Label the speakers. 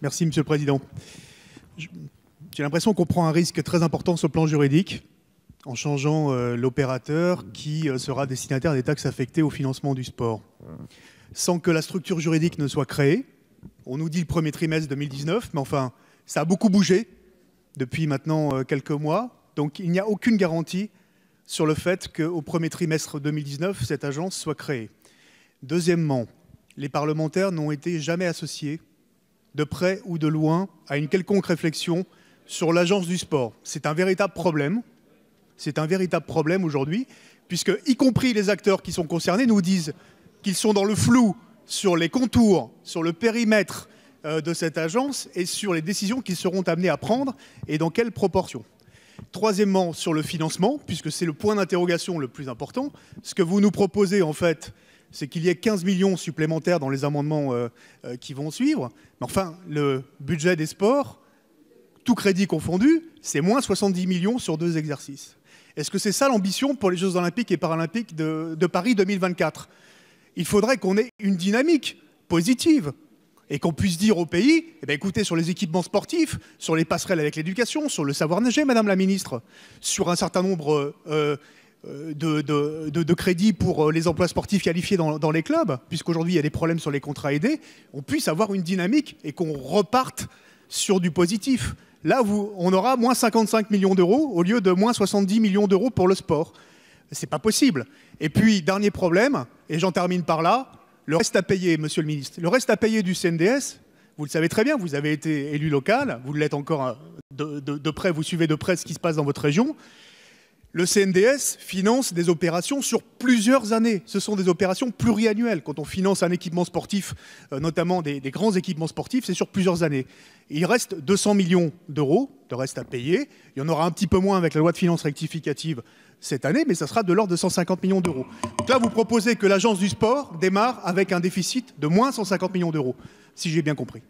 Speaker 1: Merci, Monsieur le Président. J'ai l'impression qu'on prend un risque très important sur le plan juridique en changeant l'opérateur qui sera destinataire des taxes affectées au financement du sport. Sans que la structure juridique ne soit créée, on nous dit le premier trimestre 2019, mais enfin, ça a beaucoup bougé depuis maintenant quelques mois. Donc il n'y a aucune garantie sur le fait qu'au premier trimestre 2019, cette agence soit créée. Deuxièmement, les parlementaires n'ont été jamais associés, de près ou de loin, à une quelconque réflexion sur l'agence du sport. C'est un véritable problème. C'est un véritable problème aujourd'hui, puisque, y compris les acteurs qui sont concernés, nous disent qu'ils sont dans le flou sur les contours, sur le périmètre de cette agence et sur les décisions qu'ils seront amenés à prendre et dans quelles proportions. Troisièmement, sur le financement, puisque c'est le point d'interrogation le plus important, ce que vous nous proposez, en fait, c'est qu'il y ait 15 millions supplémentaires dans les amendements qui vont suivre. Mais enfin, le budget des sports, tout crédit confondu, c'est moins 70 millions sur 2 exercices. Est-ce que c'est ça l'ambition pour les Jeux Olympiques et Paralympiques de Paris 2024 ? Il faudrait qu'on ait une dynamique positive et qu'on puisse dire au pays, eh bien, écoutez, sur les équipements sportifs, sur les passerelles avec l'éducation, sur le savoir nager, Madame la Ministre, sur un certain nombre de crédits pour les emplois sportifs qualifiés dans les clubs, puisqu'aujourd'hui il y a des problèmes sur les contrats aidés, on puisse avoir une dynamique et qu'on reparte sur du positif. Là, on aura moins 55 millions d'euros au lieu de moins 70 millions d'euros pour le sport. C'est pas possible. Et puis, dernier problème, et j'en termine par là, le reste à payer, Monsieur le Ministre. Le reste à payer du CNDS, vous le savez très bien, vous avez été élu local, vous l'êtes encore de près, vous suivez de près ce qui se passe dans votre région. Le CNDS finance des opérations sur plusieurs années. Ce sont des opérations pluriannuelles. Quand on finance un équipement sportif, notamment des grands équipements sportifs, c'est sur plusieurs années. Il reste 200 millions d'euros de reste à payer. Il y en aura un petit peu moins avec la loi de finances rectificative cette année, mais ça sera de l'ordre de 150 millions d'euros. Donc là, vous proposez que l'agence du sport démarre avec un déficit de moins 150 millions d'euros, si j'ai bien compris.